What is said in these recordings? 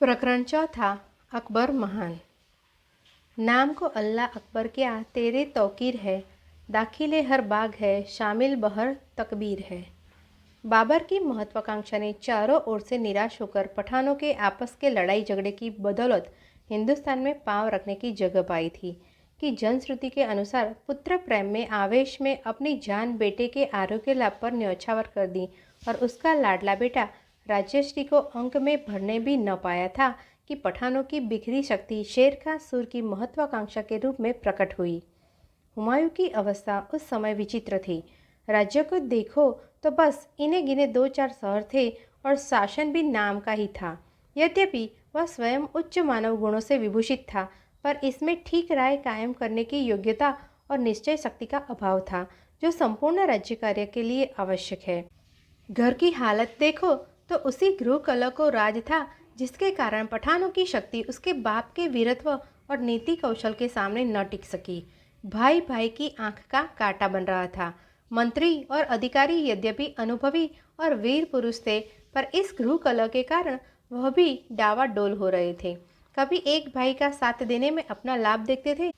प्रकरण चौथा। अकबर महान। नाम को अल्लाह अकबर क्या तेरे तौकीर है, दाखिले हर बाग है शामिल बहर तकबीर है। बाबर की महत्वाकांक्षा ने चारों ओर से निराश होकर पठानों के आपस के लड़ाई झगड़े की बदौलत हिंदुस्तान में पांव रखने की जगह पाई थी कि जनश्रुति के अनुसार पुत्र प्रेम में आवेश में अपनी जान बेटे के आरोग्य लाभ पर न्यौछावर कर दी और उसका लाडला बेटा राज्यश्री को अंक में भरने भी न पाया था कि पठानों की बिखरी शक्ति शेर खां सूर की महत्वाकांक्षा के रूप में प्रकट हुई। हुमायूं की अवस्था उस समय विचित्र थी। राज्य को देखो तो बस इन्हें गिने 2-4 शहर थे और शासन भी नाम का ही था। यद्यपि वह स्वयं उच्च मानव गुणों से विभूषित था, पर इसमें ठीक राय कायम करने की योग्यता और निश्चय शक्ति का अभाव था, जो संपूर्ण राज्य कार्य के लिए आवश्यक है। घर की हालत देखो तो उसी गृह कलह को राज था, जिसके कारण पठानों की शक्ति उसके बाप के वीरत्व और नीति कौशल के सामने न टिक सकी। भाई भाई की आंख का कांटा बन रहा था। मंत्री और अधिकारी यद्यपि अनुभवी और वीर पुरुष थे, पर इस गृह कलह के कारण वह भी डावाडोल हो रहे थे। कभी एक भाई का साथ देने में अपना लाभ देखते थे,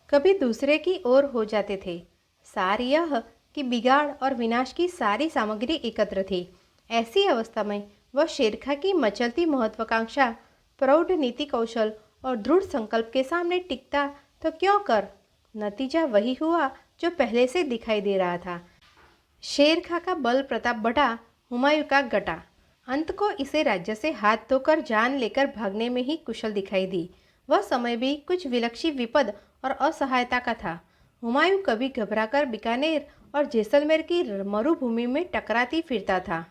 कभी दूसरे की ओर हो जाते थे। सार यह कि बिगाड़ और विनाश की सारी सामग्री एकत्र थी। ऐसी अवस्था में वह शेरखा की मचलती महत्वाकांक्षा, प्रौढ़ नीति कौशल और दृढ़ संकल्प के सामने टिकता तो क्यों कर। नतीजा वही हुआ जो पहले से दिखाई दे रहा था। शेरखा का बल प्रताप बढ़ा, हुमायूं का घटा। अंत को इसे राज्य से हाथ धोकर जान लेकर भागने में ही कुशल दिखाई दी। वह समय भी कुछ विलक्षी विपद और असहायता का था। हुमायूं कभी घबराकर बीकानेर और जैसलमेर की मरुभूमि में टकराती फिरता था,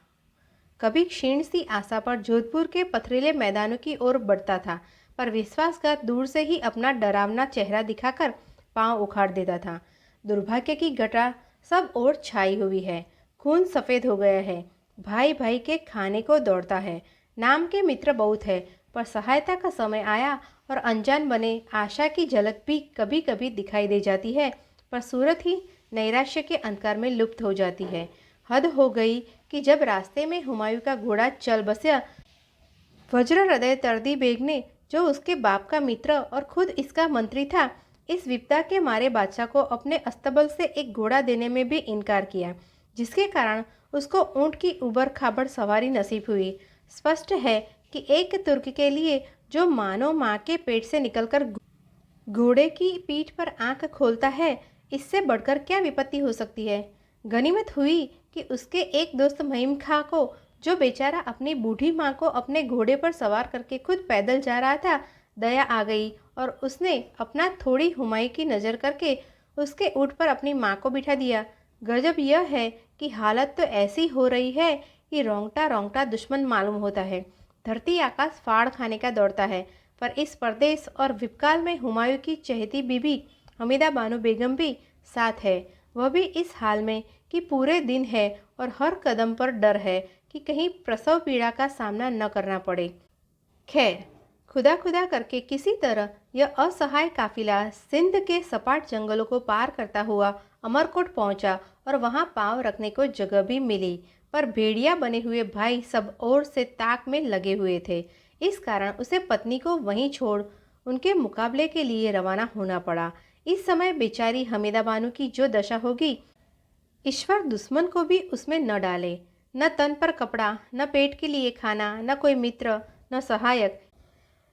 कभी क्षीण सी आशा पर जोधपुर के पथरीले मैदानों की ओर बढ़ता था, पर विश्वासघात दूर से ही अपना डरावना चेहरा दिखाकर पांव उखाड़ देता था। दुर्भाग्य की घटा सब ओर छाई हुई है। खून सफ़ेद हो गया है। भाई भाई के खाने को दौड़ता है। नाम के मित्र बहुत है, पर सहायता का समय आया और अनजान बने आशा की झलक भी कभी कभी दिखाई दे जाती है, पर सूरत ही नैराश्य के अंधकार में लुप्त हो जाती है। हद हो गई कि जब रास्ते में हुमायूं का घोड़ा चल बसा, वज्र हृदय तरदी बेग ने, जो उसके बाप का मित्र और खुद इसका मंत्री था, इस विपदा के मारे बादशाह को अपने अस्तबल से एक घोड़ा देने में भी इनकार किया, जिसके कारण उसको ऊंट की उबड़ खाबड़ सवारी नसीब हुई। स्पष्ट है कि एक तुर्क के लिए जो मानो माँ के पेट से निकलकर घोड़े की पीठ पर आंख खोलता है, इससे बढ़कर क्या विपत्ति हो सकती है। गनीमत हुई कि उसके एक दोस्त महिम खां को, जो बेचारा अपनी बूढ़ी माँ को अपने घोड़े पर सवार करके खुद पैदल जा रहा था, दया आ गई और उसने अपना थोड़ी हुमायूं की नज़र करके उसके ऊँट पर अपनी माँ को बिठा दिया। गजब यह है कि हालत तो ऐसी हो रही है कि रोंगटा रोंगटा दुश्मन मालूम होता है। धरती आकाश फाड़ खाने का दौड़ता है, पर इस परदेश और विपकाल में हुमायूं की चहेती बीबी हमीदा बानो बेगम भी साथ है। वह भी इस हाल में कि पूरे दिन है और हर कदम पर डर है कि कहीं प्रसव पीड़ा का सामना न करना पड़े। खैर, खुदा खुदा करके किसी तरह यह असहाय काफिला सिंध के सपाट जंगलों को पार करता हुआ अमरकोट पहुंचा और वहां पांव रखने को जगह भी मिली, पर भेड़िया बने हुए भाई सब ओर से ताक में लगे हुए थे। इस कारण उसे पत्नी को वहीं छोड़ उनके मुकाबले के लिए रवाना होना पड़ा। इस समय बेचारी हमीदा बानो की जो दशा होगी, ईश्वर दुश्मन को भी उसमें न डाले। न तन पर कपड़ा, न पेट के लिए खाना, न कोई मित्र, न सहायक,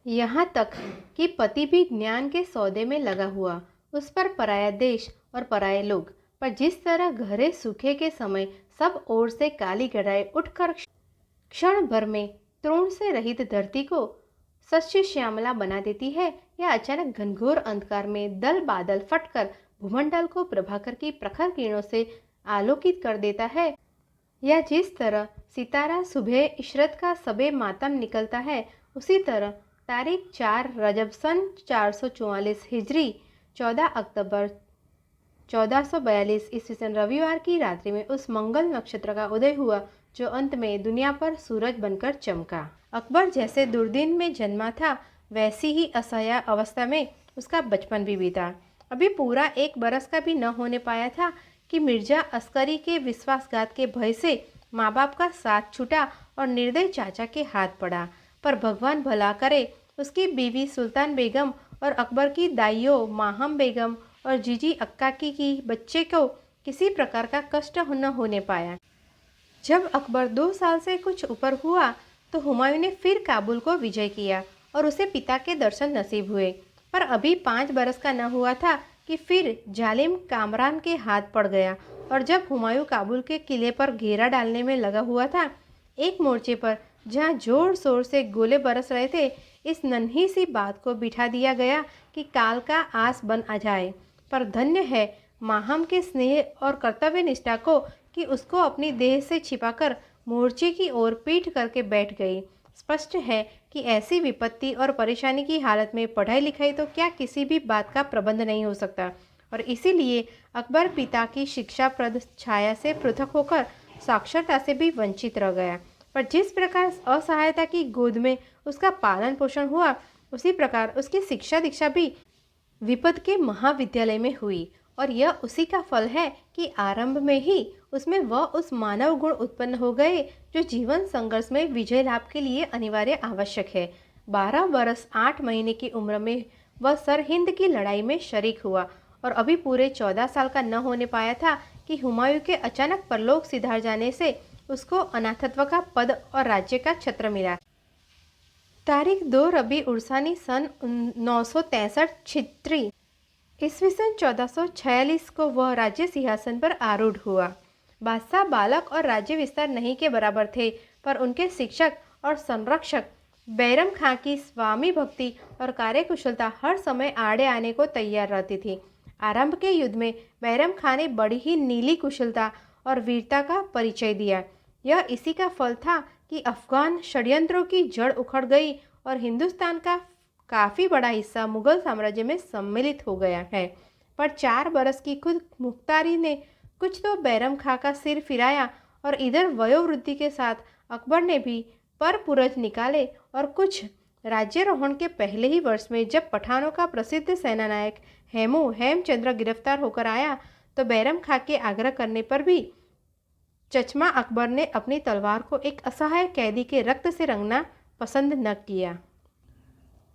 यहाँ तक कि पति भी ज्ञान के सौदे में लगा हुआ। उस पर पराया देश और पराये लोग। पर जिस तरह गहरे सूखे के समय सब ओर से काली घटाएं उठकर क्षण भर में तृण से रहित धरती को सच्ची श्यामला बना देती है, या अचानक घनघोर अंधकार में दल बादल फटकर भूमंडल को प्रभाकर की प्रखर किरणों से आलोकित कर देता है, या जिस तरह सितारा सुबह इशरत का सबे मातम निकलता है, उसी तरह तारीख 4 रजब सन 444 हिजरी 14 अक्टूबर 1442 ईस्वी रविवार की रात्रि में उस मंगल नक्षत्र का उदय हुआ, जो अंत में दुनिया पर सूरज बनकर चमका। अकबर जैसे दुर्दिन में जन्मा था, वैसी ही असह्य अवस्था में उसका बचपन भी बीता। अभी पूरा 1 बरस का भी न होने पाया था कि मिर्जा अस्करी के विश्वासघात के भय से माँ बाप का साथ छूटा और निर्दय चाचा के हाथ पड़ा। पर भगवान भला करे उसकी बीवी सुल्तान बेगम और अकबर की दाइयों माहम बेगम और जीजी अक्काकी की बच्चे को किसी प्रकार का कष्ट न होने पाया। जब अकबर 2 साल से कुछ ऊपर हुआ तो हुमायूं ने फिर काबुल को विजय किया और उसे पिता के दर्शन नसीब हुए। पर अभी 5 बरस का न हुआ था कि फिर जालिम कामरान के हाथ पड़ गया और जब हुमायूं काबुल के किले पर घेरा डालने में लगा हुआ था, एक मोर्चे पर जहां जोर शोर से गोले बरस रहे थे, इस नन्ही सी बात को बिठा दिया गया कि काल का आस बन आ जाए। पर धन्य है माहम के स्नेह और कर्तव्य निष्ठा को कि उसको अपनी देह से छिपाकर मोर्चे की ओर पीठ करके बैठ गई। स्पष्ट है कि ऐसी विपत्ति और परेशानी की हालत में पढ़ाई लिखाई तो क्या किसी भी बात का प्रबंध नहीं हो सकता और इसीलिए अकबर पिता की शिक्षाप्रद छाया से पृथक होकर साक्षरता से भी वंचित रह गया। पर जिस प्रकार असहायता की गोद में उसका पालन पोषण हुआ, उसी प्रकार उसकी शिक्षा दीक्षा भी विपद के महाविद्यालय में हुई और यह उसी का फल है कि आरंभ में ही उसमें वह उस मानव गुण उत्पन्न हो गए जो जीवन संघर्ष में विजय लाभ के लिए अनिवार्य आवश्यक है। 12 बरस 8 महीने की उम्र में वह सरहिंद की लड़ाई में शरीक हुआ और अभी पूरे 14 साल का न होने पाया था कि हुमायूं के अचानक परलोक सिधार जाने से उसको अनाथत्व का पद और राज्य का छत्र मिला। तारीख 2 रबी उर्सानी सन 963 छित्री ईस्वी सन 1446 को वह राज्य सिंहासन पर आरूढ़ हुआ। बादशाह बालक और राज्य विस्तार नहीं के बराबर थे, पर उनके शिक्षक और संरक्षक बैरम खां की स्वामी भक्ति और कार्यकुशलता हर समय आड़े आने को तैयार रहती थी। आरंभ के युद्ध में बैरम खां ने बड़ी ही नीली कुशलता और वीरता का परिचय दिया। यह इसी का फल था कि अफगान षड्यंत्रों की जड़ उखड़ गई और हिंदुस्तान का काफ़ी बड़ा हिस्सा मुगल साम्राज्य में सम्मिलित हो गया है। पर 4 बरस की खुद मुख्तारी ने कुछ तो बैरम खां का सिर फिराया और इधर वयोवृद्धि के साथ अकबर ने भी पर पुरज निकाले और कुछ राज्यारोहण के पहले ही वर्ष में जब पठानों का प्रसिद्ध सेनानायक हेमचंद्र गिरफ्तार होकर आया तो बैरम खां के आग्रह करने पर भी चचमा अकबर ने अपनी तलवार को एक असहाय कैदी के रक्त से रंगना पसंद न किया।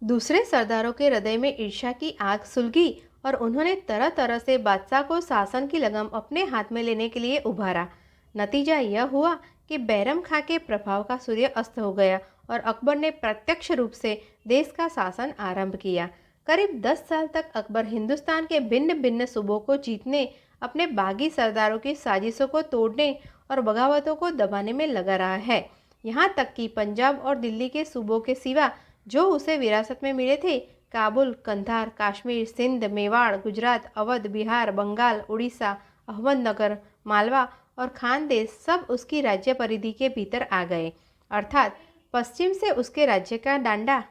दूसरे सरदारों के हृदय में ईर्ष्या की आग सुलगी और उन्होंने तरह तरह से बादशाह को शासन की लगम अपने हाथ में लेने के लिए उभारा। नतीजा यह हुआ कि बैरम खां के प्रभाव का सूर्य अस्त हो गया और अकबर ने प्रत्यक्ष रूप से देश का शासन आरंभ किया। करीब 10 साल तक अकबर हिंदुस्तान के भिन्न भिन्न सूबों को जीतने, अपने बागी सरदारों की साजिशों को तोड़ने और बगावतों को दबाने में लगा रहा है। यहाँ तक कि पंजाब और दिल्ली के सूबों के सिवा जो उसे विरासत में मिले थे, काबुल, कंधार, कश्मीर, सिंध, मेवाड़, गुजरात, अवध, बिहार, बंगाल, उड़ीसा, अहमदनगर, मालवा और खानदेश सब उसकी राज्य परिधि के भीतर आ गए। अर्थात पश्चिम से उसके राज्य का डांडा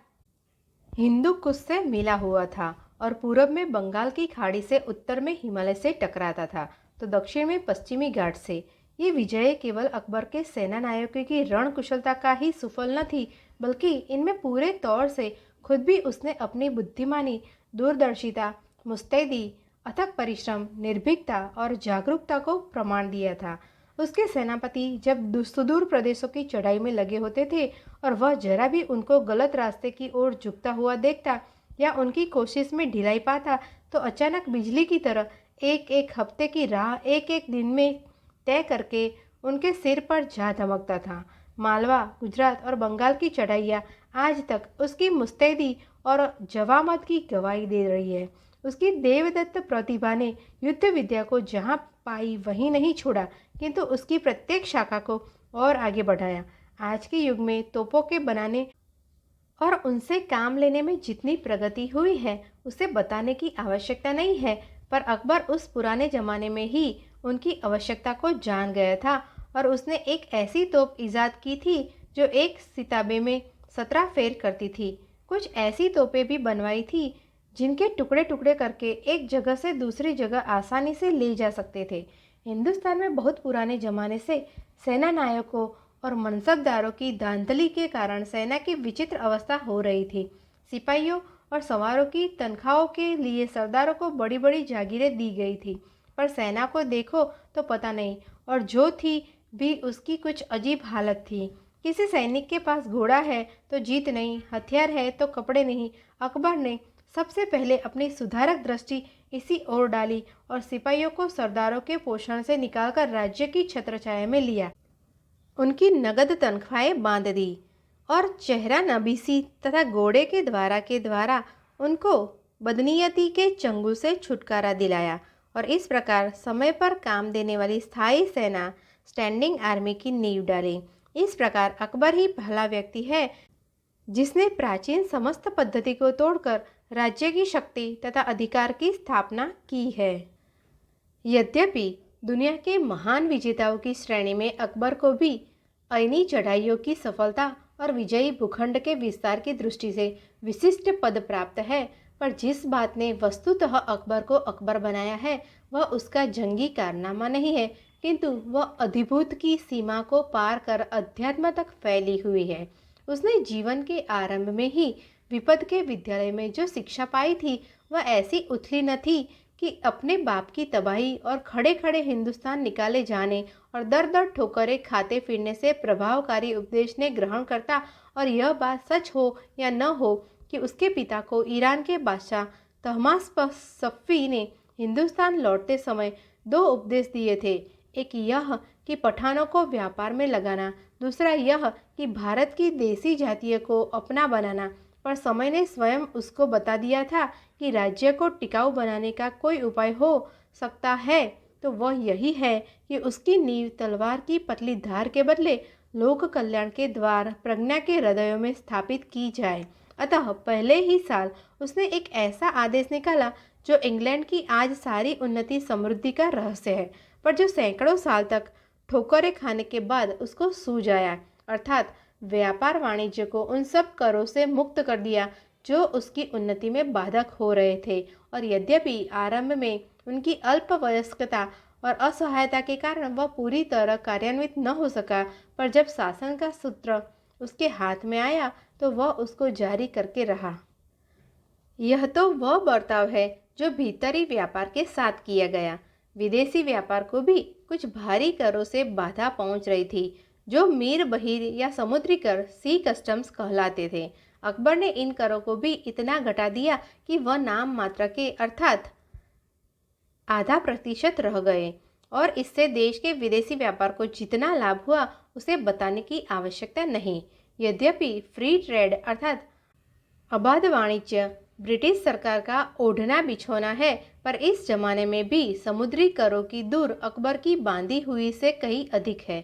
हिंदू कुश से मिला हुआ था और पूरब में बंगाल की खाड़ी से, उत्तर में हिमालय से टकराता था तो दक्षिण में पश्चिमी घाट से। ये विजय केवल अकबर के सेना नायकों की रण कुशलता का ही सुफल न थी, बल्कि इनमें पूरे तौर से खुद भी उसने अपनी बुद्धिमानी, दूरदर्शिता, मुस्तैदी, अथक परिश्रम, निर्भीकता और जागरूकता को प्रमाण दिया था। उसके सेनापति जब सुदूर प्रदेशों की चढ़ाई में लगे होते थे और वह जरा भी उनको गलत रास्ते की ओर झुकता हुआ देखता या उनकी कोशिश में ढिलाई पाता तो अचानक बिजली की तरह एक एक हफ्ते की राह एक एक दिन में तय करके उनके सिर पर जा धमकता था। मालवा, गुजरात और बंगाल की चढ़ाइयाँ आज तक उसकी मुस्तैदी और जवामत की गवाही दे रही है। उसकी देवदत्त प्रतिभा ने युद्ध विद्या को जहाँ पाई वहीं नहीं छोड़ा, किंतु उसकी प्रत्येक शाखा को और आगे बढ़ाया। आज के युग में तोपों के बनाने और उनसे काम लेने में जितनी प्रगति हुई है उसे बताने की आवश्यकता नहीं है, पर अकबर उस पुराने ज़माने में ही उनकी आवश्यकता को जान गया था और उसने एक ऐसी तोप ईजाद की थी जो एक सिताबे में 17 फेर करती थी। कुछ ऐसी तोपें भी बनवाई थी जिनके टुकड़े टुकड़े करके एक जगह से दूसरी जगह आसानी से ले जा सकते थे। हिंदुस्तान में बहुत पुराने ज़माने से सेना नायकों और मनसबदारों की धांधली के कारण सेना की विचित्र अवस्था हो रही थी। सिपाहियों और सवारों की तनख्वाहों के लिए सरदारों को बड़ी बड़ी जागीरें दी गई थी, पर सेना को देखो तो पता नहीं, और जो थी भी उसकी कुछ अजीब हालत थी। किसी सैनिक के पास घोड़ा है तो जीत नहीं, हथियार है तो कपड़े नहीं। अकबर ने सबसे पहले अपनी सुधारक दृष्टि इसी ओर डाली और सिपाहियों को सरदारों के पोषण से निकालकर राज्य की छत्रछाया में लिया। उनकी नगद तनख्वाहें बांध दी और चेहरा नबीसी तथा घोड़े के द्वारा उनको बदनीयती के चंगुल से छुटकारा दिलाया और इस प्रकार समय पर काम देने वाली स्थायी सेना स्टैंडिंग आर्मी की नींव डाली। इस प्रकार अकबर ही पहला व्यक्ति है जिसने प्राचीन समस्त पद्धति को तोड़कर राज्य की शक्ति तथा अधिकार की स्थापना की है। यद्यपि दुनिया के महान विजेताओं की श्रेणी में अकबर को भी ऐनी चढ़ाइयों की सफलता और विजयी भूखंड के विस्तार की दृष्टि से विशिष्ट पद प्राप्त है, पर जिस बात ने वस्तुतः अकबर को अकबर बनाया है वह उसका जंगी कारनामा नहीं है, किंतु वह अधिभूत की सीमा को पार कर अध्यात्म तक फैली हुई है। उसने जीवन के आरंभ में ही विपद के विद्यालय में जो शिक्षा पाई थी वह ऐसी उथली न थी कि अपने बाप की तबाही और खड़े खड़े हिंदुस्तान निकाले जाने और दर दर ठोकरें खाते फिरने से प्रभावकारी उपदेश ने ग्रहण करता और यह बात सच हो या न हो कि उसके पिता को ईरान के बादशाह तहमास्प सफ़ी ने हिंदुस्तान लौटते समय 2 उपदेश दिए थे। एक यह कि पठानों को व्यापार में लगाना, दूसरा यह कि भारत की देसी जातियों को अपना बनाना। पर समय ने स्वयं उसको बता दिया था कि राज्य को टिकाऊ बनाने का कोई उपाय हो सकता है तो वह यही है कि उसकी नींव तलवार की पतली धार के बदले लोक कल्याण के द्वार प्रज्ञा के हृदयों में स्थापित की जाए। अतः पहले ही साल उसने एक ऐसा आदेश निकाला जो इंग्लैंड की आज सारी उन्नति समृद्धि का रहस्य है, पर जो सैकड़ों साल तक ठोकरें खाने के बाद उसको सूझ आया, अर्थात व्यापार वाणिज्य को उन सब करों से मुक्त कर दिया जो उसकी उन्नति में बाधक हो रहे थे। और यद्यपि आरंभ में उनकी अल्पवयस्कता और असहायता के कारण वह पूरी तरह कार्यान्वित न हो सका, पर जब शासन का सूत्र उसके हाथ में आया तो वह उसको जारी करके रहा। यह तो वह बर्ताव है जो भीतरी व्यापार के साथ किया गया। विदेशी व्यापार को भी कुछ भारी करों से बाधा पहुंच रही थी जो मीर बहीर या समुद्री कर सी कस्टम्स कहलाते थे। अकबर ने इन करों को भी इतना घटा दिया कि वह नाम मात्र के अर्थात ½ रह गए और इससे देश के विदेशी व्यापार को जितना लाभ हुआ उसे बताने की आवश्यकता नहीं। यद्यपि फ्री ट्रेड अर्थात अबाध वाणिज्य ब्रिटिश सरकार का ओढ़ना बिछोना है, पर इस जमाने में भी समुद्री करों की दूर अकबर की बांधी हुई से कहीं अधिक है।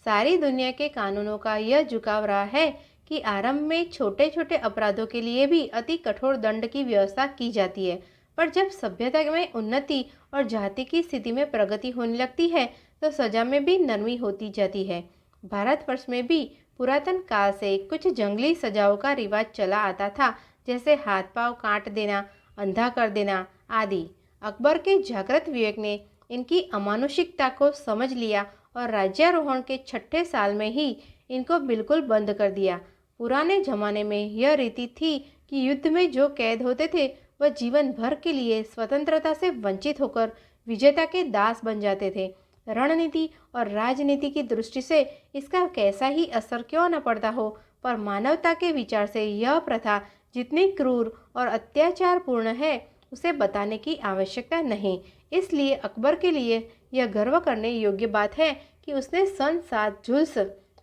सारी दुनिया के कानूनों का यह झुकाव रहा है कि आरंभ में छोटे छोटे अपराधों के लिए भी अति कठोर दंड की व्यवस्था की जाती है, पर जब सभ्यता में उन्नति और जाति की स्थिति में प्रगति होने लगती है तो सजा में भी नरमी होती जाती है। भारतवर्ष में भी पुरातन काल से कुछ जंगली सजाओं का रिवाज चला आता था, जैसे हाथ पांव काट देना, अंधा कर देना आदि। अकबर के जागृत विवेक ने इनकी अमानुषिकता को समझ लिया और राज्यारोहण के 6ठे साल में ही इनको बिल्कुल बंद कर दिया। पुराने जमाने में यह रीति थी कि युद्ध में जो कैद होते थे वह जीवन भर के लिए स्वतंत्रता से वंचित होकर विजेता के दास बन जाते थे। रणनीति और राजनीति की दृष्टि से इसका कैसा ही असर क्यों न पड़ता हो, पर मानवता के विचार से यह प्रथा जितनी क्रूर और अत्याचारपूर्ण है उसे बताने की आवश्यकता नहीं। इसलिए अकबर के लिए यह गर्व करने योग्य बात है कि उसने सन 7 जुल्स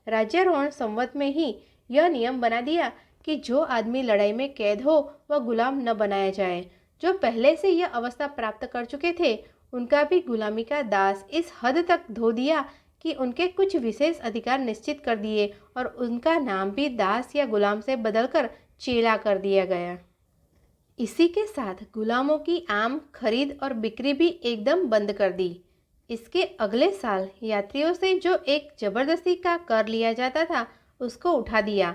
राज्यारोहण संवत में ही यह नियम बना दिया कि जो आदमी लड़ाई में कैद हो वह गुलाम न बनाया जाए। जो पहले से यह अवस्था प्राप्त कर चुके थे उनका भी गुलामी का दास इस हद तक धो दिया कि उनके कुछ विशेष अधिकार निश्चित कर दिए और उनका नाम भी दास या गुलाम से बदलकर चेला कर दिया गया। इसी के साथ गुलामों की आम खरीद और बिक्री भी एकदम बंद कर दी। इसके अगले साल यात्रियों से जो एक जबरदस्ती का कर लिया जाता था उसको उठा दिया।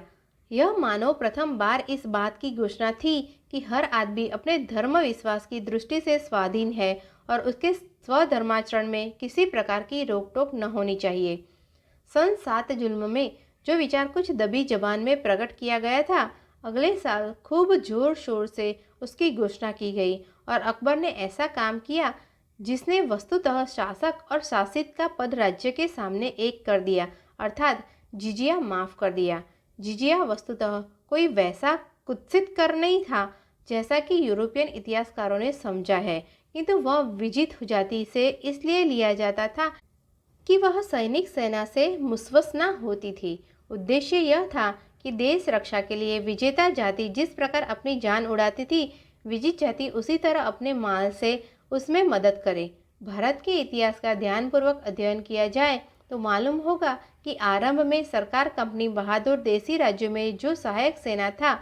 यह मानो प्रथम बार इस बात की घोषणा थी कि हर आदमी अपने धर्म विश्वास की दृष्टि से स्वाधीन है और उसके स्वधर्माचरण में किसी प्रकार की रोक टोक न होनी चाहिए। सन 7 जुल्म में जो विचार कुछ दबी जबान में प्रकट किया गया था, अगले साल खूब जोर शोर से उसकी घोषणा की गई और अकबर ने ऐसा काम किया जिसने वस्तुतः शासक और शासित का पद राज्य के सामने एक कर दिया, अर्थात जिजिया माफ़ कर दिया। जिजिया वस्तुतः कोई वैसा कुत्सित कर नहीं था जैसा कि यूरोपियन इतिहासकारों ने समझा है, किंतु वह विजित जाति से इसलिए लिया जाता था कि वह सैनिक सेना से मुसवस न होती थी। उद्देश्य यह था कि देश रक्षा के लिए विजेता जाति जिस प्रकार अपनी जान उड़ाती थी, विजित जाति उसी तरह अपने माल से उसमें मदद करे। भारत के इतिहास का ध्यानपूर्वक अध्ययन किया जाए तो मालूम होगा कि आरंभ में सरकार कंपनी बहादुर देसी राज्यों में जो सहायक सेना था,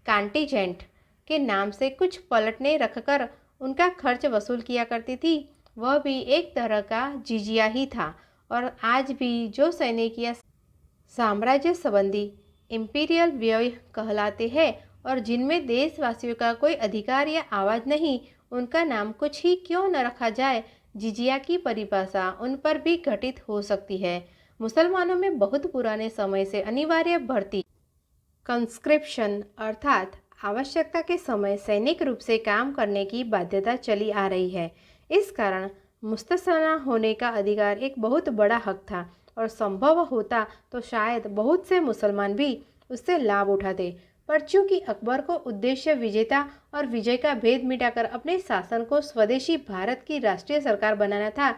कांटीजेंट के नाम से कुछ पलटने रखकर उनका खर्च वसूल किया करती थी, वह भी एक तरह का जिजिया ही था। और आज भी जो सैनिक या साम्राज्य संबंधी इंपीरियल व्यय कहलाते हैं और जिनमें देशवासियों का कोई अधिकार या आवाज़ नहीं, उनका नाम कुछ ही क्यों न रखा जाए, जिजिया की परिभाषा उन पर भी घटित हो सकती है। मुसलमानों में बहुत पुराने समय से अनिवार्य भर्ती कंस्क्रिप्शन अर्थात आवश्यकता के समय सैनिक रूप से काम करने की बाध्यता चली आ रही है। इस कारण मुस्तसना होने का अधिकार एक बहुत बड़ा हक था और संभव होता तो शायद बहुत से मुसलमान भी उससे लाभ उठाते। पर चूंकि अकबर को उद्देश्य विजेता और विजय का भेद मिटाकर अपने शासन को स्वदेशी भारत की राष्ट्रीय सरकार बनाना था,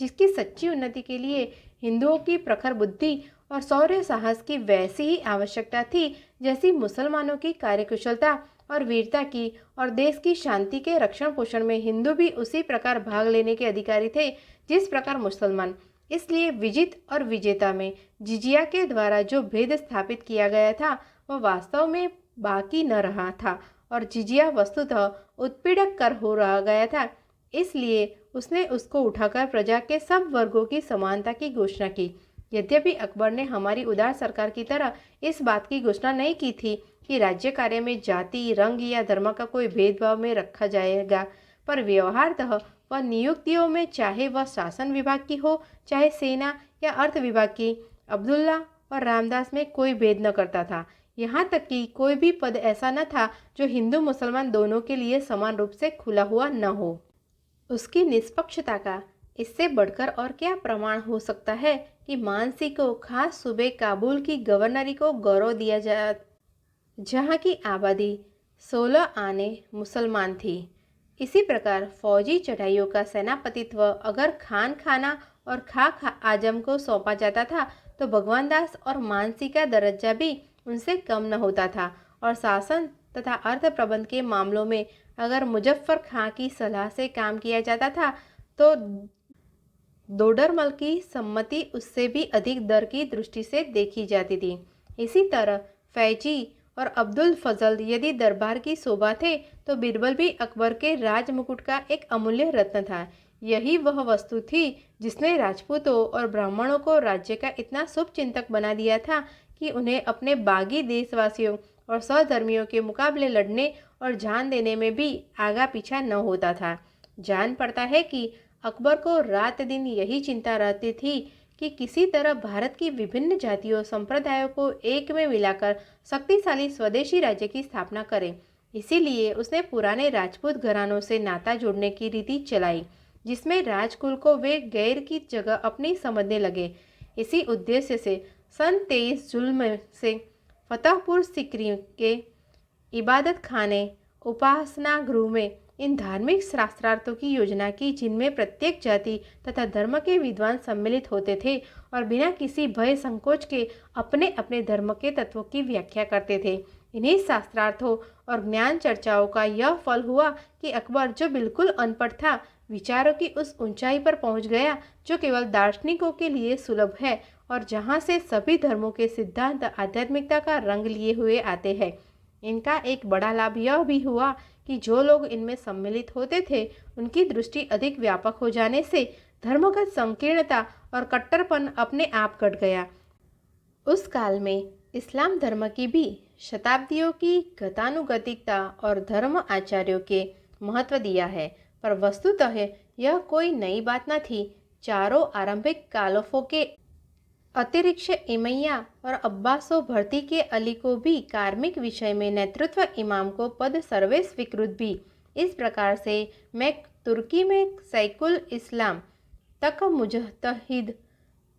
जिसकी सच्ची उन्नति के लिए हिंदुओं की प्रखर बुद्धि और शौर्य साहस की वैसी ही आवश्यकता थी जैसी मुसलमानों की कार्यकुशलता और वीरता की, और देश की शांति के रक्षण पोषण में हिंदू भी उसी प्रकार भाग लेने के अधिकारी थे जिस प्रकार मुसलमान। इसलिए विजित और विजेता में जिजिया के द्वारा जो भेद स्थापित किया गया था वह वास्तव में बाकी न रहा था और जिजिया वस्तुतः उत्पीड़क कर हो रहा गया था। इसलिए उसने उसको उठाकर प्रजा के सब वर्गों की समानता की घोषणा की। यद्यपि अकबर ने हमारी उदार सरकार की तरह इस बात की घोषणा नहीं की थी कि राज्य कार्य में जाति, रंग या धर्म का कोई भेदभाव में रखा जाएगा, पर व्यवहारतः वह नियुक्तियों में, चाहे वह शासन विभाग की हो, चाहे सेना या अर्थ विभाग की, अब्दुल्ला और रामदास में कोई भेद न करता था। यहाँ तक कि कोई भी पद ऐसा न था जो हिंदू मुसलमान दोनों के लिए समान रूप से खुला हुआ न हो। उसकी निष्पक्षता का इससे बढ़कर और क्या प्रमाण हो सकता है कि मानसी को खास सूबे काबुल की गवर्नरी को गौरव दिया जा, जहाँ की आबादी 16 आने मुसलमान थी। इसी प्रकार फौजी चढ़ाइयों का सेनापतित्व अगर खान खाना और खा आजम को सौंपा जाता था तो भगवान दास और मानसी का दर्जा भी उनसे कम न होता था, और शासन तथा अर्थ प्रबंध के मामलों में अगर मुजफ्फर खां की सलाह से काम किया जाता था तो दोडरमल की सम्मति उससे भी अधिक दर की दृष्टि से देखी जाती थी। इसी तरह फैजी और अब्दुल फजल यदि दरबार की शोभा थे तो बीरबल भी अकबर के राजमुकुट का एक अमूल्य रत्न था। यही वह वस्तु थी जिसने राजपूतों और ब्राह्मणों को राज्य का इतना शुभ चिंतक बना दिया था कि उन्हें अपने बागी देशवासियों और सहधर्मियों के मुकाबले लड़ने और जान देने में भी आगा पीछा न होता था। जान पड़ता है कि अकबर को रात दिन यही चिंता रहती थी कि किसी तरह भारत की विभिन्न जातियों संप्रदायों को एक में मिलाकर शक्तिशाली स्वदेशी राज्य की स्थापना करें। इसीलिए उसने पुराने राजपूत घरानों से नाता जोड़ने की रीति चलाई, जिसमें राजकुल को वे गैर की जगह अपनी समझने लगे। इसी उद्देश्य से सन 23 जुल्म से फतेहपुर सिकरी के इबादत खाने, उपासना गृह में इन धार्मिक शास्त्रार्थों की योजना की, जिनमें प्रत्येक जाति तथा धर्म के विद्वान सम्मिलित होते थे और बिना किसी भय संकोच के अपने अपने धर्म के तत्वों की व्याख्या करते थे। इन्हीं शास्त्रार्थों और ज्ञान चर्चाओं का यह फल हुआ कि अकबर, जो बिल्कुल अनपढ़ था, विचारों की उस ऊंचाई पर पहुंच गया जो केवल दार्शनिकों के लिए सुलभ है और जहां से सभी धर्मों के सिद्धांत आध्यात्मिकता का रंग लिए हुए आते हैं। इनका एक बड़ा लाभ यह भी हुआ कि जो लोग इनमें सम्मिलित होते थे उनकी दृष्टि अधिक व्यापक हो जाने से धर्मगत संकीर्णता और कट्टरपन अपने आप घट गया। उस काल में इस्लाम धर्म की भी शताब्दियों की गतानुगतिकता और धर्म आचार्यों के महत्व दिया है, पर वस्तुतः यह कोई नई बात न थी। चारों आरंभिक कालफों के अतिरिक्त इमैया और अब्बासो भर्ती के अली को भी कार्मिक विषय में नेतृत्व इमाम को पद सर्वे स्वीकृत भी। इस प्रकार से मैं तुर्की में सैकुल इस्लाम तक मुजतहिद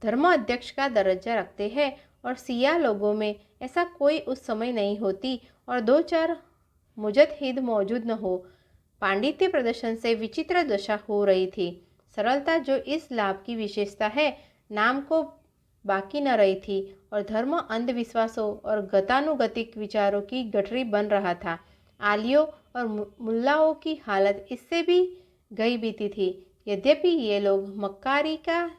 धर्म अध्यक्ष का दर्जा रखते हैं और सिया लोगों में ऐसा कोई उस समय नहीं होती और दो चार मुजतहिद मौजूद न हो। पांडित्य प्रदर्शन से विचित्र दशा हो रही थी। सरलता जो इस लाभ की विशेषता है, नाम को बाकी न रही थी और धर्म अंधविश्वासों और गतानुगतिक विचारों की गठरी बन रहा था। आलियों और मुल्लाओं की हालत इससे भी गई बीती थी। यद्यपि ये लोग मक्कारी का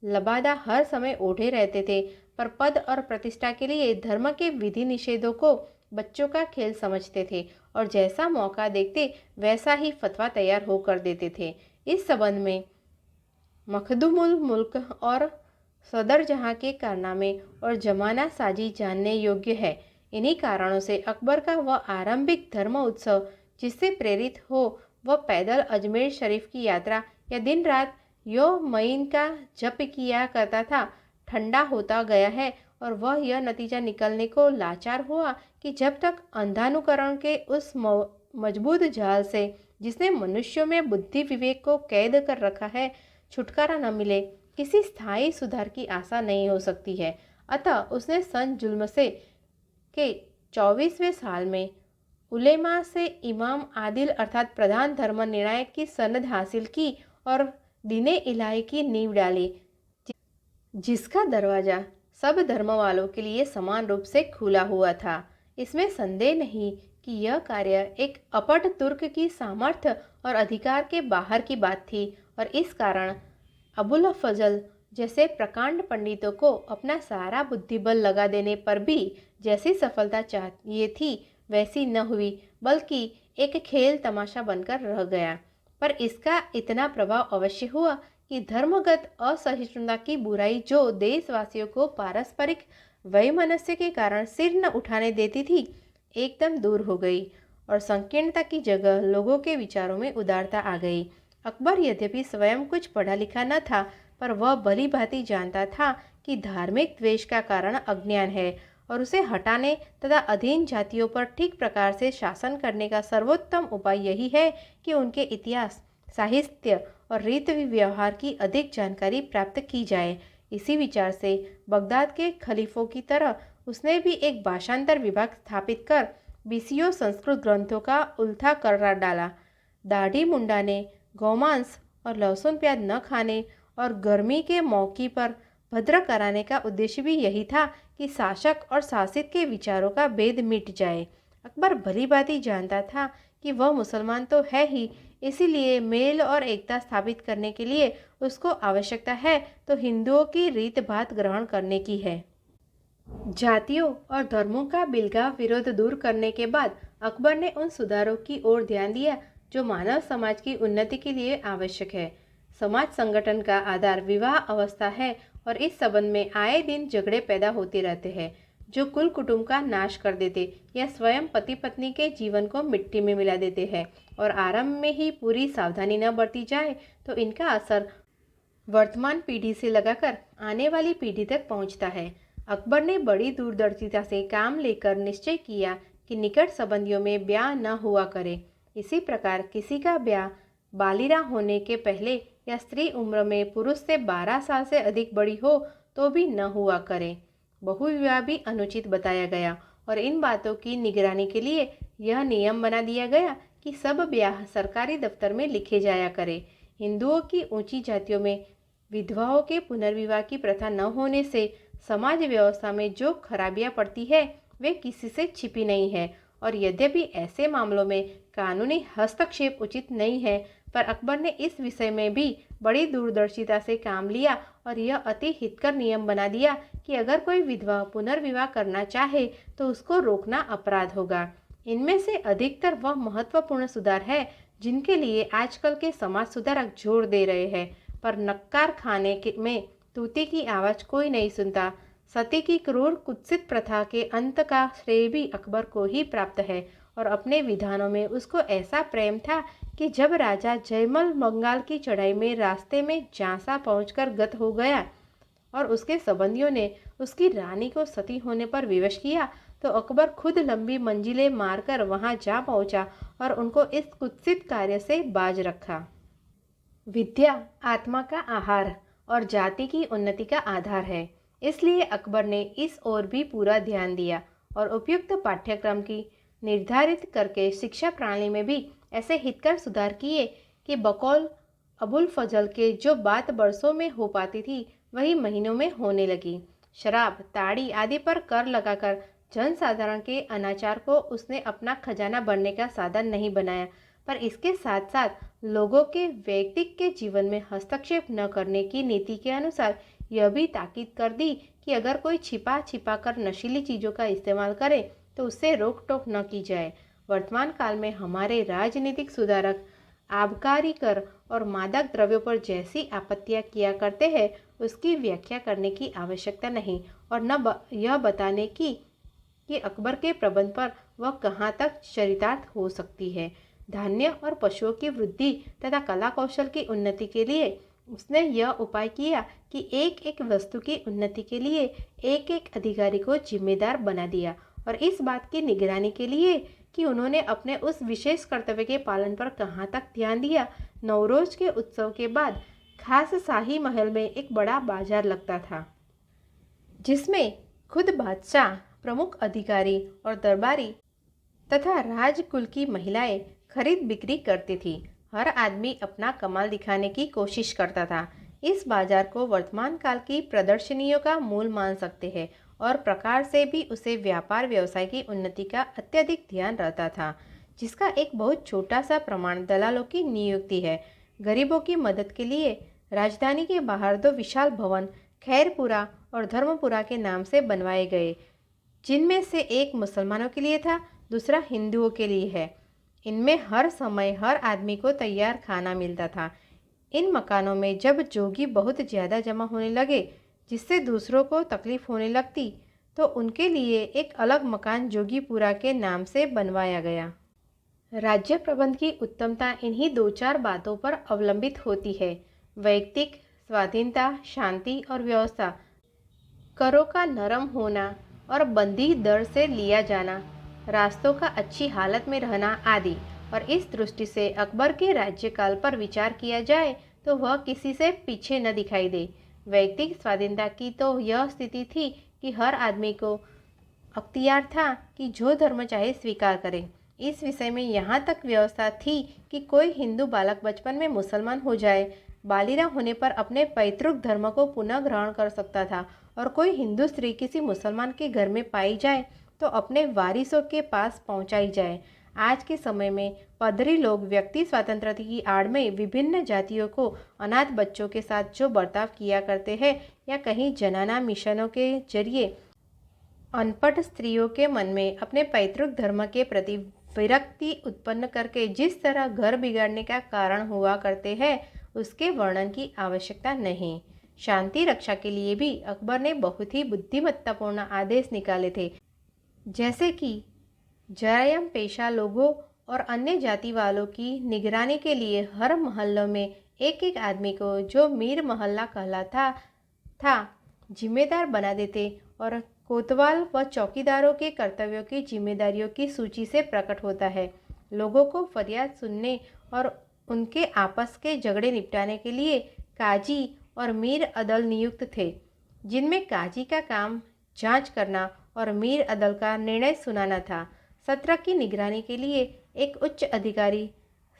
लबादा हर समय ओढ़े रहते थे, पर पद और प्रतिष्ठा के लिए धर्म के विधि निषेधों को बच्चों का खेल समझते थे और जैसा मौका देखते वैसा ही फतवा तैयार होकर देते थे। इस संबंध में मखदूमुल मुल्क और सदर जहां के कारनामे और जमाना साजी जानने योग्य है। इन्हीं कारणों से अकबर का वह आरंभिक धर्म उत्सव जिससे प्रेरित हो वह पैदल अजमेर शरीफ की यात्रा या दिन रात यो मईन का जप किया करता था, ठंडा होता गया है और वह यह नतीजा निकलने को लाचार हुआ कि जब तक अंधानुकरण के उस मजबूत जाल से जिसने मनुष्यों में बुद्धि विवेक को कैद कर रखा है छुटकारा न मिले, किसी स्थायी सुधार की आशा नहीं हो सकती है। अतः उसने सन जुल्म से के 24वें साल में उलेमा से इमाम आदिल अर्थात प्रधान धर्म निर्णायक की सनद हासिल की और दीने इलाही की नींव डाली, जिसका दरवाजा सब धर्म वालों के लिए समान रूप से खुला हुआ था। इसमें संदेह नहीं कि यह कार्य एक अपट तुर्क की सामर्थ्य और अधिकार के बाहर की बात थी और इस कारण अबुल फजल जैसे प्रकांड पंडितों को अपना सारा बुद्धिबल लगा देने पर भी जैसी सफलता चाहिए थी वैसी न हुई, बल्कि एक खेल तमाशा बनकर रह गया। पर इसका इतना प्रभाव अवश्य हुआ कि धर्मगत असहिष्णुता की बुराई जो देशवासियों को पारस्परिक वैमनस्य के कारण सिर न उठाने देती थी, एकदम दूर हो गई और संकीर्णता की जगह लोगों के विचारों में उदारता आ गई। अकबर यद्यपि स्वयं कुछ पढ़ा लिखा न था, पर वह भली भांति जानता था कि धार्मिक द्वेष का कारण अज्ञान है और उसे हटाने तथा अधीन जातियों पर ठीक प्रकार से शासन करने का सर्वोत्तम उपाय यही है कि उनके इतिहास, साहित्य और रीति व्यवहार की अधिक जानकारी प्राप्त की जाए। इसी विचार से बगदाद के खलीफों की तरह उसने भी एक भाषांतर विभाग स्थापित कर बीसियों संस्कृत ग्रंथों का उल्था कर डाला। दाढ़ी मुंडाने, गौमांस और लहसुन प्याज न खाने और गर्मी के मौके पर भद्र कराने का उद्देश्य भी यही था कि शासक और शासित के विचारों का भेद मिट जाए। अकबर भली भांति जानता था कि वह मुसलमान तो है ही, इसीलिए मेल और एकता स्थापित करने के लिए उसको आवश्यकता है तो हिंदुओं की रीत भात ग्रहण करने की है। जातियों और धर्मों का बिलगाव विरोध दूर करने के बाद अकबर ने उन सुधारों की ओर ध्यान दिया जो मानव समाज की उन्नति के लिए आवश्यक है। समाज संगठन का आधार विवाह अवस्था है और इस संबंध में आए दिन झगड़े पैदा होते रहते हैं जो कुल कुटुंब का नाश कर देते या स्वयं पति पत्नी के जीवन को मिट्टी में मिला देते हैं और आरंभ में ही पूरी सावधानी न बरती जाए तो इनका असर वर्तमान पीढ़ी से लगाकर आने वाली पीढ़ी तक पहुंचता है। अकबर ने बड़ी दूरदर्शिता से काम लेकर निश्चय किया कि निकट संबंधियों में ब्याह न हुआ करे। इसी प्रकार किसी का ब्याह बालिरा होने के पहले या स्त्री उम्र में पुरुष से 12 साल से अधिक बड़ी हो तो भी न हुआ करे। बहुविवाह भी अनुचित बताया गया और इन बातों की निगरानी के लिए यह नियम बना दिया गया कि सब ब्याह सरकारी दफ्तर में लिखे जाया करे। हिंदुओं की ऊंची जातियों में विधवाओं के पुनर्विवाह की प्रथा न होने से समाज व्यवस्था में जो खराबियां पड़ती है वे किसी से छिपी नहीं है और यद्यपि ऐसे मामलों में कानूनी हस्तक्षेप उचित नहीं है, पर अकबर ने इस विषय में भी बड़ी दूरदर्शिता से काम लिया और यह अति हितकर नियम बना दिया कि अगर कोई विधवा पुनर्विवाह करना चाहे तो उसको रोकना अपराध होगा। इनमें से अधिकतर वह महत्वपूर्ण सुधार है जिनके लिए आजकल के समाज सुधारक जोर दे रहे हैं, पर नक्कार खाने में तूती की आवाज़ कोई नहीं सुनता। सती की क्रूर कुत्सित प्रथा के अंत का श्रेय भी अकबर को ही प्राप्त है और अपने विधानों में उसको ऐसा प्रेम था कि जब राजा जयमल बंगाल की चढ़ाई में रास्ते में झांसा पहुंचकर गत हो गया और उसके संबंधियों ने उसकी रानी को सती होने पर विवश किया तो अकबर खुद लंबी मंजिलें मारकर वहां जा पहुंचा और उनको इस कुत्सित कार्य से बाज रखा। विद्या आत्मा का आहार और जाति की उन्नति का आधार है। इसलिए अकबर ने इस ओर भी पूरा ध्यान दिया और उपयुक्त पाठ्यक्रम की निर्धारित करके शिक्षा प्रणाली में भी ऐसे हितकर सुधार किए कि बकौल अबुल फजल के जो बात बरसों में हो पाती थी वही महीनों में होने लगी। शराब, ताड़ी आदि पर कर लगाकर जनसाधारण के अनाचार को उसने अपना खजाना भरने का साधन नहीं बनाया, पर इसके साथ साथ लोगों के व्यक्तिक के जीवन में हस्तक्षेप न करने की नीति के अनुसार यह भी ताकीद कर दी कि अगर कोई छिपा छिपा कर नशीली चीज़ों का इस्तेमाल करे तो उससे रोक टोक न की जाए। वर्तमान काल में हमारे राजनीतिक सुधारक आबकारी कर और मादक द्रव्यों पर जैसी आपत्तियां किया करते हैं उसकी व्याख्या करने की आवश्यकता नहीं और यह बताने की कि अकबर के प्रबंध पर वह कहाँ तक चरितार्थ हो सकती है। धान्य और पशुओं की वृद्धि तथा कला कौशल की उन्नति के लिए उसने यह उपाय किया कि एक एक वस्तु की उन्नति के लिए एक एक अधिकारी को जिम्मेदार बना दिया और इस बात की निगरानी के लिए कि उन्होंने अपने उस विशेष कर्तव्य के पालन पर कहाँ तक ध्यान दिया। नवरोज के उत्सव के बाद खास शाही महल में एक बड़ा बाजार लगता था जिसमें खुद बादशाह, प्रमुख अधिकारी और दरबारी तथा राजकुल की महिलाएं खरीद बिक्री करती थी। हर आदमी अपना कमाल दिखाने की कोशिश करता था। इस बाजार को वर्तमान काल की प्रदर्शनियों का मूल मान सकते हैं और प्रकार से भी उसे व्यापार व्यवसाय की उन्नति का अत्यधिक ध्यान रहता था, जिसका एक बहुत छोटा सा प्रमाण दलालों की नियुक्ति है। गरीबों की मदद के लिए राजधानी के बाहर दो विशाल भवन खैरपुरा और धर्मपुरा के नाम से बनवाए गए, जिनमें से एक मुसलमानों के लिए था, दूसरा हिंदुओं के लिए है। इनमें हर समय हर आदमी को तैयार खाना मिलता था। इन मकानों में जब जोगी बहुत ज़्यादा जमा होने लगे जिससे दूसरों को तकलीफ होने लगती तो उनके लिए एक अलग मकान जोगीपुरा के नाम से बनवाया गया। राज्य प्रबंध की उत्तमता इन्हीं दो चार बातों पर अवलंबित होती है: वैयक्तिक स्वाधीनता, शांति और व्यवस्था, करों का नरम होना और बंदी दर से लिया जाना, रास्तों का अच्छी हालत में रहना आदि। और इस दृष्टि से अकबर के राज्यकाल पर विचार किया जाए तो वह किसी से पीछे न दिखाई दे। वैयक्तिक स्वाधीनता की तो यह स्थिति थी कि हर आदमी को अख्तियार था कि जो धर्म चाहे स्वीकार करे। इस विषय में यहाँ तक व्यवस्था थी कि कोई हिंदू बालक बचपन में मुसलमान हो जाए, बालिरा होने पर अपने पैतृक धर्म को पुनः ग्रहण कर सकता था, और कोई हिंदू स्त्री किसी मुसलमान के घर में पाई जाए तो अपने वारिसों के पास पहुंचाई जाए। आज के समय में पदरी लोग व्यक्ति स्वतंत्रता की आड़ में विभिन्न जातियों को अनाथ बच्चों के साथ जो बर्ताव किया करते हैं या कहीं जनाना मिशनों के जरिए अनपढ़ स्त्रियों के मन में अपने पैतृक धर्म के प्रति विरक्ति उत्पन्न करके जिस तरह घर बिगाड़ने का कारण हुआ करते हैं उसके वर्णन की आवश्यकता नहीं। शांति रक्षा के लिए भी अकबर ने बहुत ही बुद्धिमत्तापूर्ण आदेश निकाले थे, जैसे कि जरायम पेशा लोगों और अन्य जाति वालों की निगरानी के लिए हर मोहल्लों में एक एक आदमी को जो मीर मोहल्ला कहलाता था जिम्मेदार बना देते और कोतवाल व चौकीदारों के कर्तव्यों की जिम्मेदारियों की सूची से प्रकट होता है। लोगों को फरियाद सुनने और उनके आपस के झगड़े निपटाने के लिए काजी और मीर अदल नियुक्त थे, जिनमें काजी का काम जांच करना और मीर अदल का निर्णय सुनाना था। सत्र की निगरानी के लिए एक उच्च अधिकारी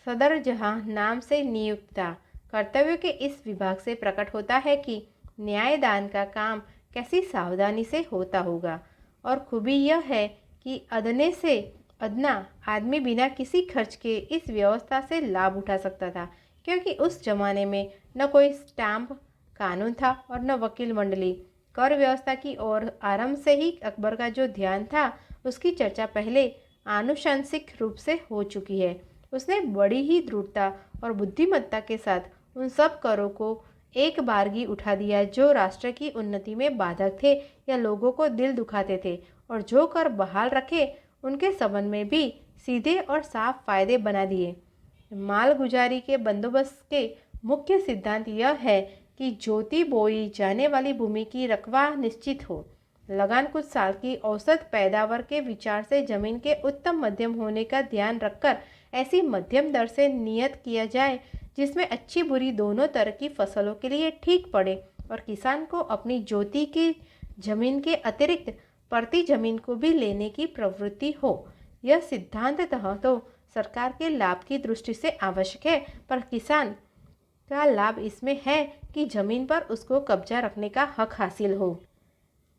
सदर जहां नाम से नियुक्त था। कर्तव्यों के इस विभाग से प्रकट होता है कि न्यायदान का काम कैसी सावधानी से होता होगा, और खूबी यह है कि अदने से अदना आदमी बिना किसी खर्च के इस व्यवस्था से लाभ उठा सकता था, क्योंकि उस जमाने में न कोई स्टाम्प कानून था और न वकील मंडली। कर व्यवस्था की ओर आरंभ से ही अकबर का जो ध्यान था उसकी चर्चा पहले आनुशंसिक रूप से हो चुकी है। उसने बड़ी ही दृढ़ता और बुद्धिमत्ता के साथ उन सब करों को एक बारगी उठा दिया जो राष्ट्र की उन्नति में बाधक थे या लोगों को दिल दुखाते थे, और जो कर बहाल रखे उनके संबंध में भी सीधे और साफ फायदे बना दिए। मालगुजारी के बंदोबस्त के मुख्य सिद्धांत यह है कि जोती बोई जाने वाली भूमि की रकबा निश्चित हो। लगान कुछ साल की औसत पैदावार के विचार से जमीन के उत्तम मध्यम होने का ध्यान रखकर ऐसी मध्यम दर से नियत किया जाए जिसमें अच्छी बुरी दोनों तरह की फसलों के लिए ठीक पड़े और किसान को अपनी जोती की जमीन के अतिरिक्त पड़ती जमीन को भी लेने की प्रवृत्ति हो। यह सिद्धांततः तो सरकार के लाभ की दृष्टि से आवश्यक है, पर किसान का लाभ इसमें है कि जमीन पर उसको कब्जा रखने का हक हासिल हो,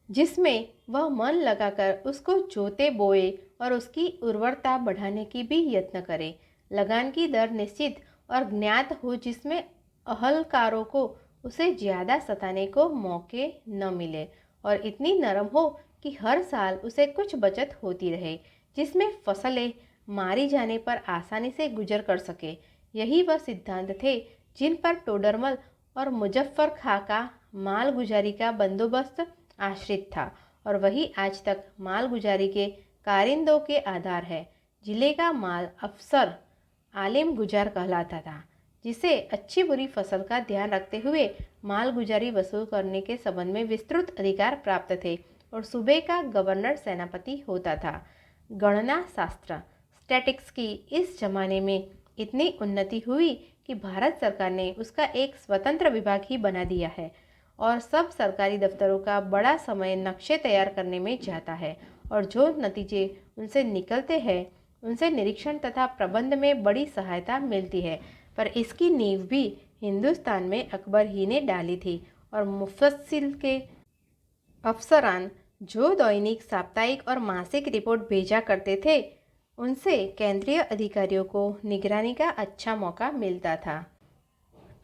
जिसमें वह मन लगाकर उसको जोते बोए और उसकी उर्वरता बढ़ाने की भी यत्न करे। लगान की दर निश्चित और ज्ञात हो, जिसमें अहलकारों को उसे ज़्यादा सताने को मौके न मिले, और इतनी नरम हो कि हर साल उसे कुछ बचत होती रहे, जिसमें फसलें मारी जाने पर आसानी से गुजर कर सके। यही वह सिद्धांत थे जिन पर टोडरमल और मुजफ्फर खां का मालगुजारी का बंदोबस्त आश्रित था, और वही आज तक मालगुजारी के कारिंदों के आधार है। जिले का माल अफसर आलिम गुजार कहलाता था, जिसे अच्छी बुरी फसल का ध्यान रखते हुए मालगुजारी वसूल करने के संबंध में विस्तृत अधिकार प्राप्त थे, और सूबे का गवर्नर सेनापति होता था। गणना शास्त्र स्टैटिक्स की इस जमाने में इतनी उन्नति हुई कि भारत सरकार ने उसका एक स्वतंत्र विभाग ही बना दिया है, और सब सरकारी दफ्तरों का बड़ा समय नक्शे तैयार करने में जाता है, और जो नतीजे उनसे निकलते हैं उनसे निरीक्षण तथा प्रबंध में बड़ी सहायता मिलती है। पर इसकी नींव भी हिंदुस्तान में अकबर ही ने डाली थी, और मुफस्सिल के अफसरान जो दैनिक, साप्ताहिक और मासिक रिपोर्ट भेजा करते थे, उनसे केंद्रीय अधिकारियों को निगरानी का अच्छा मौका मिलता था।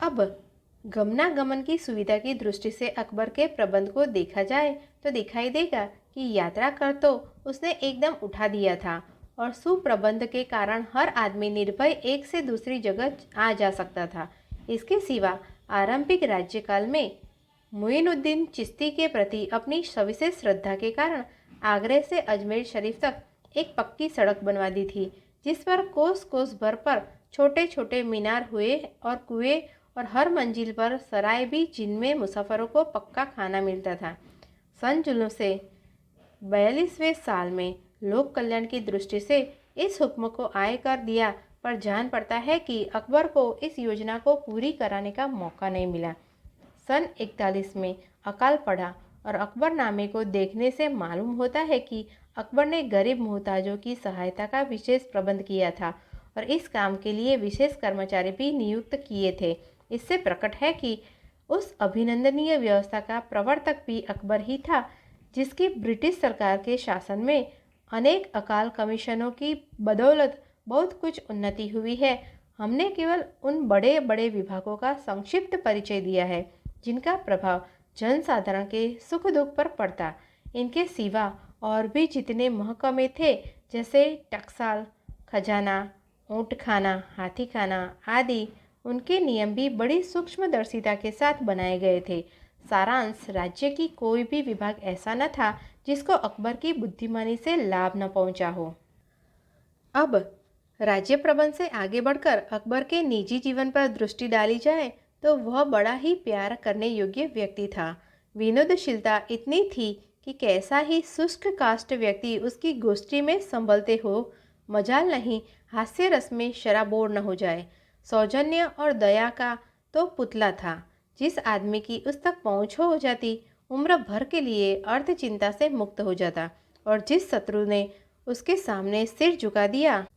अब गमनागमन की सुविधा की दृष्टि से अकबर के प्रबंध को देखा जाए तो दिखाई देगा कि यात्रा कर तो उसने एकदम उठा दिया था, और सुप्रबंध के कारण हर आदमी निर्भय एक से दूसरी जगह आ जा सकता था। इसके सिवा आरंभिक राज्यकाल में मुइनुद्दीन चिश्ती के प्रति अपनी सविशेष श्रद्धा के कारण आगरे से अजमेर शरीफ तक एक पक्की सड़क बनवा दी थी, जिस पर कोस कोस भर पर छोटे छोटे मीनार हुए और कुएं, और हर मंजिल पर सराय भी, जिनमें मुसाफरों को पक्का खाना मिलता था। सन 1942वें साल में लोक कल्याण की दृष्टि से इस हुक्म को आय कर दिया, पर जान पड़ता है कि अकबर को इस योजना को पूरी कराने का मौका नहीं मिला। सन 41 में अकाल पड़ा, और अकबरनामे को देखने से मालूम होता है कि अकबर ने गरीब मोहताजों की सहायता का विशेष प्रबंध किया था, और इस काम के लिए विशेष कर्मचारी भी नियुक्त किए थे। इससे प्रकट है कि उस अभिनंदनीय व्यवस्था का प्रवर्तक भी अकबर ही था, जिसकी ब्रिटिश सरकार के शासन में अनेक अकाल कमीशनों की बदौलत बहुत कुछ उन्नति हुई है। हमने केवल उन बड़े बड़े विभागों का संक्षिप्त परिचय दिया है जिनका प्रभाव जनसाधारण के सुख दुख पर पड़ता। इनके सिवा और भी जितने महकमे थे, जैसे टकसाल, खजाना, ऊँटखाना, हाथीखाना आदि, उनके नियम भी बड़ी सूक्ष्मदर्शिता के साथ बनाए गए थे। सारांश, राज्य की कोई भी विभाग ऐसा न था जिसको अकबर की बुद्धिमानी से लाभ न पहुंचा हो। अब राज्य प्रबंध से आगे बढ़कर अकबर के निजी जीवन पर दृष्टि डाली जाए तो वह बड़ा ही प्यार करने योग्य व्यक्ति था। विनोदशीलता इतनी थी कि कैसा ही शुष्क काष्ठ व्यक्ति उसकी गोष्ठी में संभलते हो, मजाल नहीं हास्य रस में शराबोर न हो जाए। सौजन्य और दया का तो पुतला था। जिस आदमी की उस तक पहुँच हो जाती, उम्र भर के लिए अर्ध चिंता से मुक्त हो जाता, और जिस शत्रु ने उसके सामने सिर झुका दिया,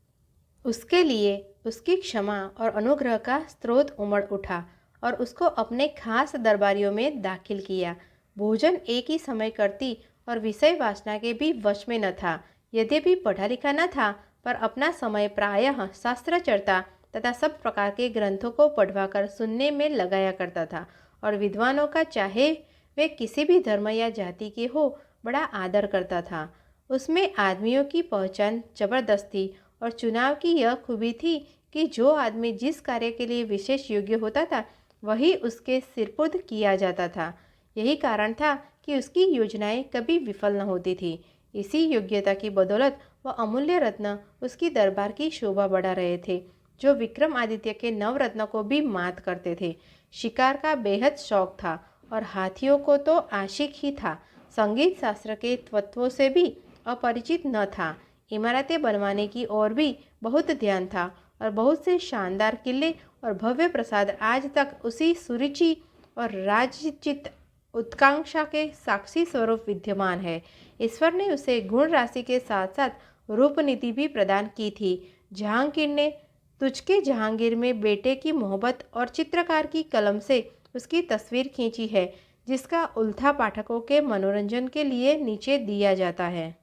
उसके लिए उसकी क्षमा और अनुग्रह का स्रोत उमड़ उठा, और उसको अपने खास दरबारियों में दाखिल किया। भोजन एक ही समय करती और विषय वासना के भी वश में न था। यद्यपि पढ़ा लिखा न था, पर अपना समय प्रायः शास्त्र चर्चा तथा सब प्रकार के ग्रंथों को पढ़वाकर सुनने में लगाया करता था, और विद्वानों का, चाहे वे किसी भी धर्म या जाति के हो, बड़ा आदर करता था। उसमें आदमियों की पहचान जबरदस्ती और चुनाव की यह खूबी थी कि जो आदमी जिस कार्य के लिए विशेष योग्य होता था, वही उसके सिरपुर्द किया जाता था। यही कारण था कि उसकी योजनाएं कभी विफल न होती थी। इसी योग्यता की बदौलत वह अमूल्य रत्न उसकी दरबार की शोभा बढ़ा रहे थे, जो विक्रमादित्य के नवरत्न को भी मात करते थे। शिकार का बेहद शौक था, और हाथियों को तो आशिक ही था। संगीत शास्त्र के तत्वों से भी अपरिचित न था। इमारतें बनवाने की ओर भी बहुत ध्यान था, और बहुत से शानदार किले और भव्य प्रासाद आज तक उसी सुरुचि और राजचित उत्कांक्षा के साक्षी स्वरूप विद्यमान है। ईश्वर ने उसे गुण राशि के साथ साथ रूप नीति भी प्रदान की थी। जहांगीर ने तुझके जहांगीर में बेटे की मोहब्बत और चित्रकार की कलम से उसकी तस्वीर खींची है, जिसका उल्था पाठकों के मनोरंजन के लिए नीचे दिया जाता है।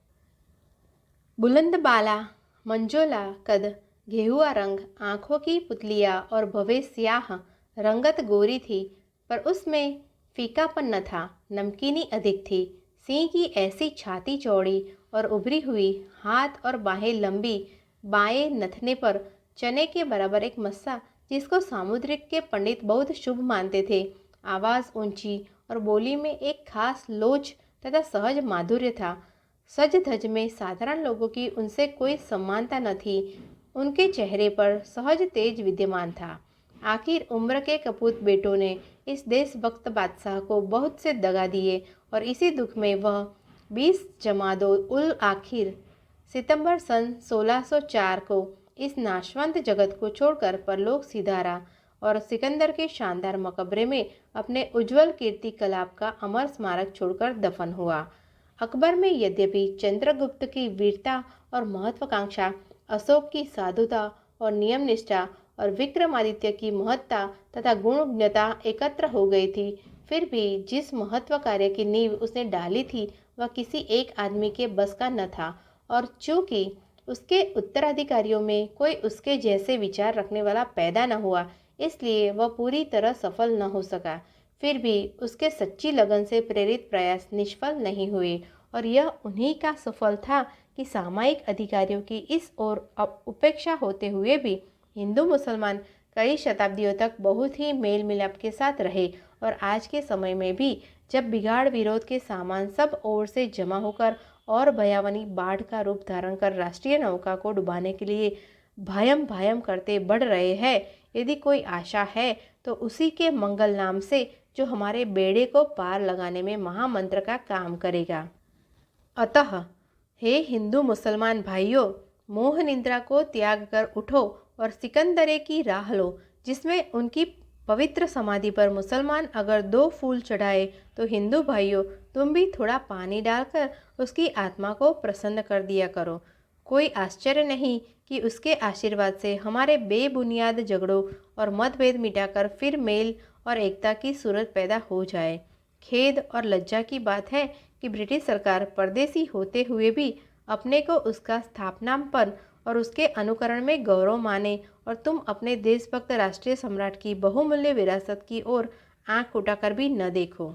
बुलंद बाला, मंजोला कद, गेहुआ रंग, आंखों की पुतलियाँ और भव्य स्याह रंगत गोरी थी, पर उसमें फीकापन न था, नमकीनी अधिक थी। सिंह की ऐसी छाती चौड़ी और उभरी हुई, हाथ और बाहें लंबी, बाएं नथने पर चने के बराबर एक मस्सा, जिसको सामुद्रिक के पंडित बहुत शुभ मानते थे। आवाज़ ऊंची और बोली में एक खास लोच तथा सहज माधुर्य था। सज धज में साधारण लोगों की उनसे कोई समानता न थी। उनके चेहरे पर सहज तेज विद्यमान था। आखिर उम्र के कपूत बेटों ने इस देशभक्त बादशाह को बहुत से दगा दिए और इसी दुख में वह 20 जमादो उल आखिर सितंबर सन 1604 को इस नाशवंत जगत को छोड़कर परलोक सिधारा और सिकंदर के शानदार मकबरे में अपने उज्जवल कीर्ति कलाप का अमर स्मारक छोड़कर दफन हुआ। अकबर में यद्यपि चंद्रगुप्त की वीरता और महत्वाकांक्षा, अशोक की साधुता और नियम निष्ठा और विक्रमादित्य की महत्ता तथा गुणज्ञता एकत्र हो गई थी, फिर भी जिस महत्व कार्य की नींव उसने डाली थी वह किसी एक आदमी के बस का न था, और चूंकि उसके उत्तराधिकारियों में कोई उसके जैसे विचार रखने वाला पैदा न हुआ, इसलिए वह पूरी तरह सफल न हो सका। फिर भी उसके सच्ची लगन से प्रेरित प्रयास निष्फल नहीं हुए, और यह उन्हीं का सफल था कि सामयिक अधिकारियों की इस ओर उपेक्षा होते हुए भी हिंदू मुसलमान कई शताब्दियों तक बहुत ही मेल मिलाप के साथ रहे, और आज के समय में भी जब बिगाड़ विरोध के सामान सब ओर से जमा होकर और भयावनी बाढ़ का रूप धारण कर राष्ट्रीय नौका को डुबाने के लिए भायम भायम करते बढ़ रहे हैं, यदि कोई आशा है तो उसी के मंगल नाम से, जो हमारे बेड़े को पार लगाने में महामंत्र का काम करेगा। अतः हे हिंदू मुसलमान भाइयों, मोह निद्रा को त्याग कर उठो और सिकंदरे की राह लो, जिसमें उनकी पवित्र समाधि पर मुसलमान अगर 2 फूल चढ़ाए तो हिंदू भाइयों तुम भी थोड़ा पानी डालकर उसकी आत्मा को प्रसन्न कर दिया करो। कोई आश्चर्य नहीं कि उसके आशीर्वाद से हमारे बेबुनियाद झगड़ों और मतभेद मिटाकर फिर मेल और एकता की सूरत पैदा हो जाए। खेद और लज्जा की बात है कि ब्रिटिश सरकार परदेसी होते हुए भी अपने को उसका स्थापनापन और उसके अनुकरण में गौरव माने, और तुम अपने देशभक्त राष्ट्रीय सम्राट की बहुमूल्य विरासत की ओर आंख उठाकर भी न देखो।